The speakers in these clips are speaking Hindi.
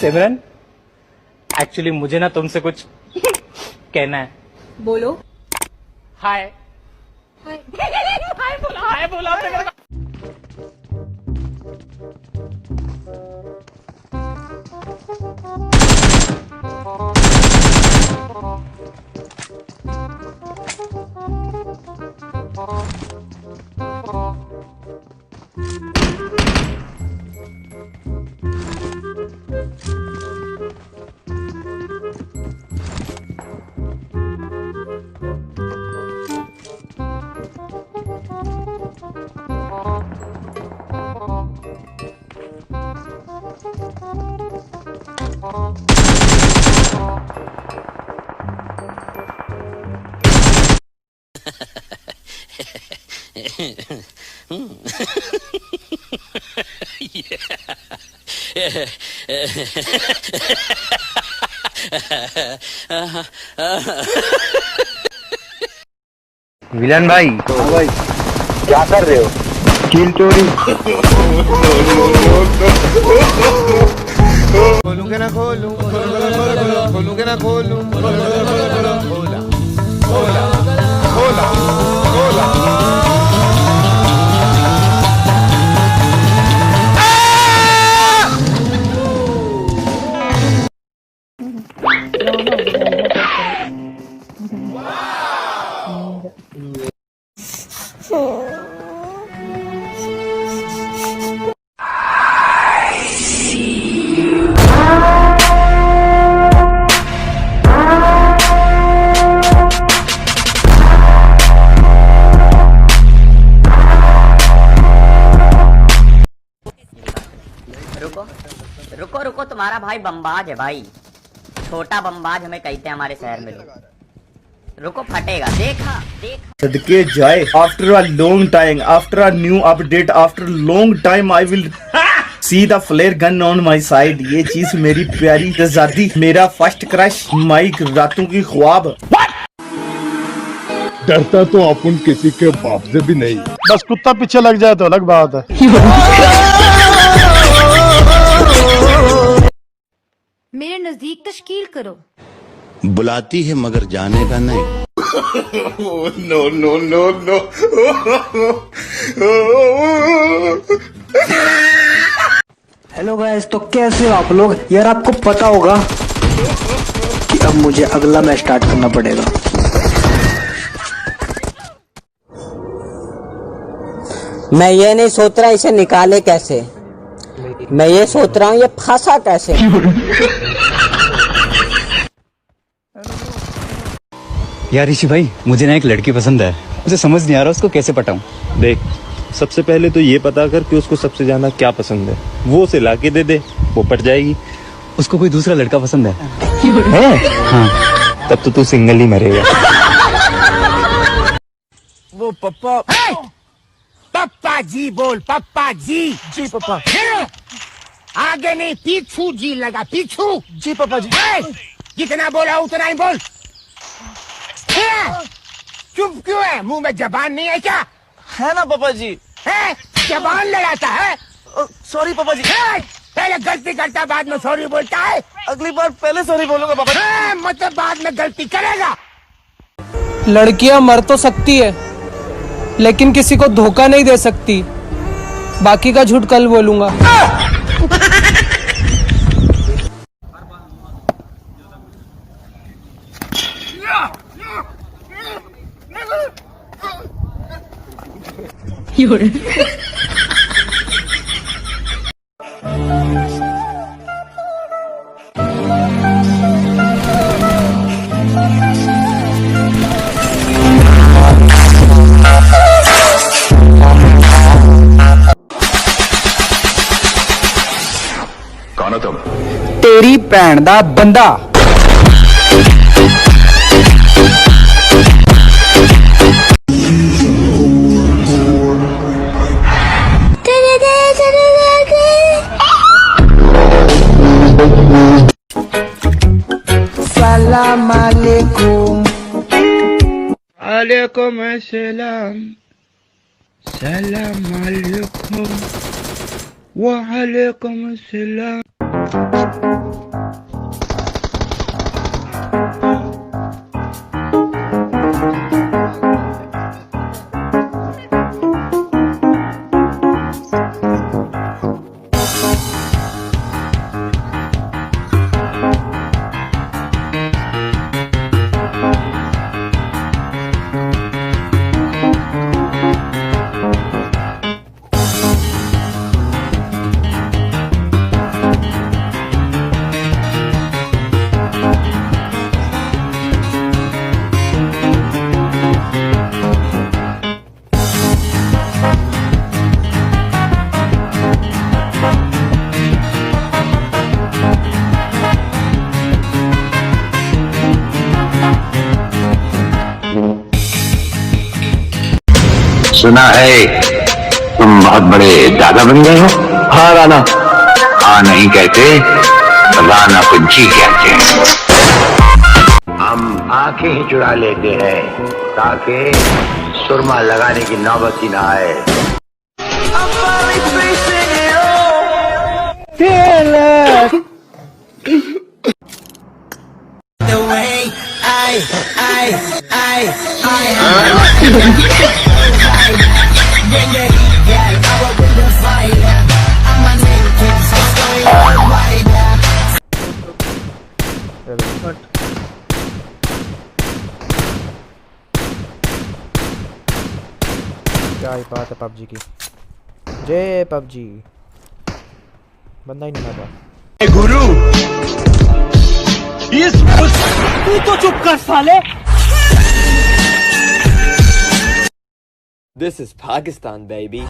सिमरन, एक्चुअली मुझे ना तुमसे कुछ कहना है. बोलो. हाय. हाय. हाय बोला. विलन भाई. हाँ भाई, क्या कर रहे हो? किल चोरी. खोलूं के ना खोलूं, खोलूं के ना खोलूं, खोला खोला खोला खोला. रुको रुको, तुम्हारा भाई बमबाज है भाई, छोटा बमबाज हमें कहते हैं हमारे शहर में लोग. रुको फटेगा, देखा देखा. सदके जाए, after a long time, after a new update, after long time I will see the flare gun on my side. ये चीज मेरी प्यारी शहजादी, मेरा फर्स्ट क्रश, माई रातों की ख्वाब. डरता तो अपन किसी के बाप से भी नहीं, बस कुत्ता पीछे लग जाए तो अलग बात है. मेरे नजदीक तश्कील करो. बुलाती है मगर जाने का नहीं. No no no no. Hello guys, तो कैसे हो आप लोग? यार आपको पता होगा कि अब मुझे अगला मैच स्टार्ट करना पड़ेगा. मैं ये नहीं सोच रहा इसे निकाले कैसे, मैं ये सोच रहा हूँ ये फंसा कैसे. यार ऋषि भाई, मुझे ना एक लड़की पसंद है, मुझे समझ नहीं आ रहा उसको कैसे पटाऊं. देख, सबसे पहले तो ये पता कर कि उसको सबसे ज्यादा क्या पसंद है, वो उसे लाके दे दे, वो पट जाएगी. उसको कोई दूसरा लड़का पसंद है? हाँ, तब तो तू सिंगल ही मरेगा. वो पप्पा. पप्पा जी बोल, पप्पा जी. जी पापा. आगे नहीं, पीछू जी लगा, पीछू. जी पापा जी. जितना बोला उतना ही बोल. चुप क्यों है? मुंह में जबान नहीं है क्या? है ना पापा जी. है? जबान लड़ाता है. सॉरी पापा जी. पहले गलती करता, बाद में सॉरी बोलता है. अगली बार पहले सॉरी बोलूंगा पापा जी. मतलब बाद में गलती करेगा. लड़कियां मर तो सकती है, लेकिन किसी को धोखा नहीं दे सकती. बाकी का झूठ कल बोलूंगा. तेरी भैन दा बंदा. सलाम अलैकुम. अलैकुम अस्सलाम. सलाम अलैकुम. वालेकुम अस्सलाम. सुना है तुम बहुत बड़े दादा बन गए हो। हाँ राणा। हाँ नहीं कहते, राणा को जी कहते हैं। हम आंखें ही चुरा लेते हैं ताकि सुरमा लगाने की नौबत ही ना आए। क्या ही बात है पबजी की। जय पबजी। बंदा ही नहीं आता। गुरु तू तो चुप कर साले। This is Pakistan, baby.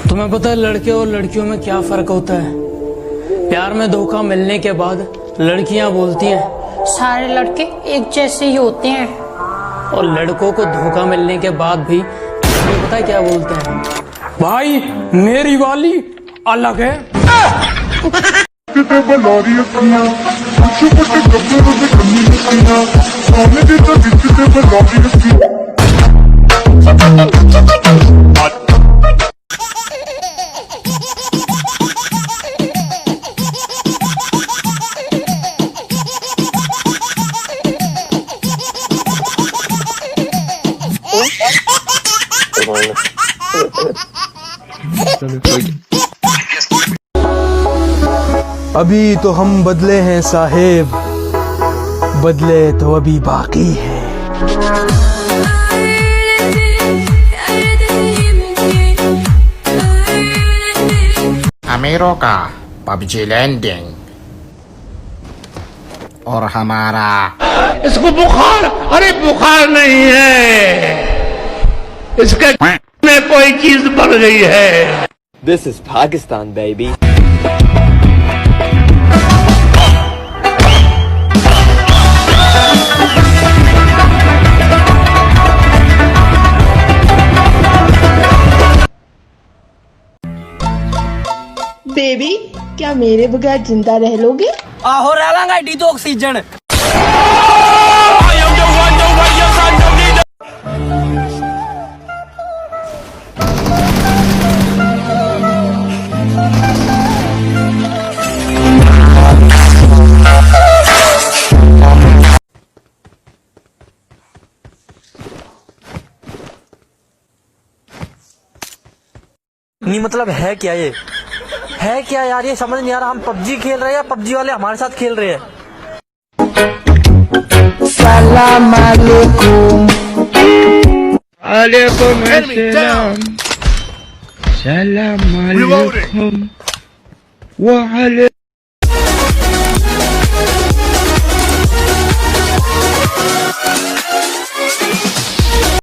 तुम्हें पता है लड़के और लड़कियों में क्या फर्क होता है? प्यार में धोखा मिलने के बाद लड़कियां बोलती हैं सारे लड़के एक जैसे ही होते हैं, और लड़कों को धोखा मिलने के बाद भी तुम्हें पता है क्या बोलते हैं? भाई मेरी वाली अलग है। अभी तो हम बदले हैं साहेब, बदले तो अभी बाकी है। अमीरों का पबजी लैंडिंग और हमारा इसको बुखार, अरे बुखार नहीं है, इसके में कोई चीज बढ़ गई है। This is Pakistan, baby. Baby क्या मेरे बगैर जिंदा रह लोगे? आहो रह लांगा डी तो ऑक्सीजन। नहीं मतलब है क्या, ये है क्या यार, ये समझ नहीं आ रहा। हम पबजी खेल रहे हैं या पबजी वाले हमारे साथ खेल रहे हैं? सलाम अलैकुम। अलैकुम अस्सलाम। सलाम अलैकुम।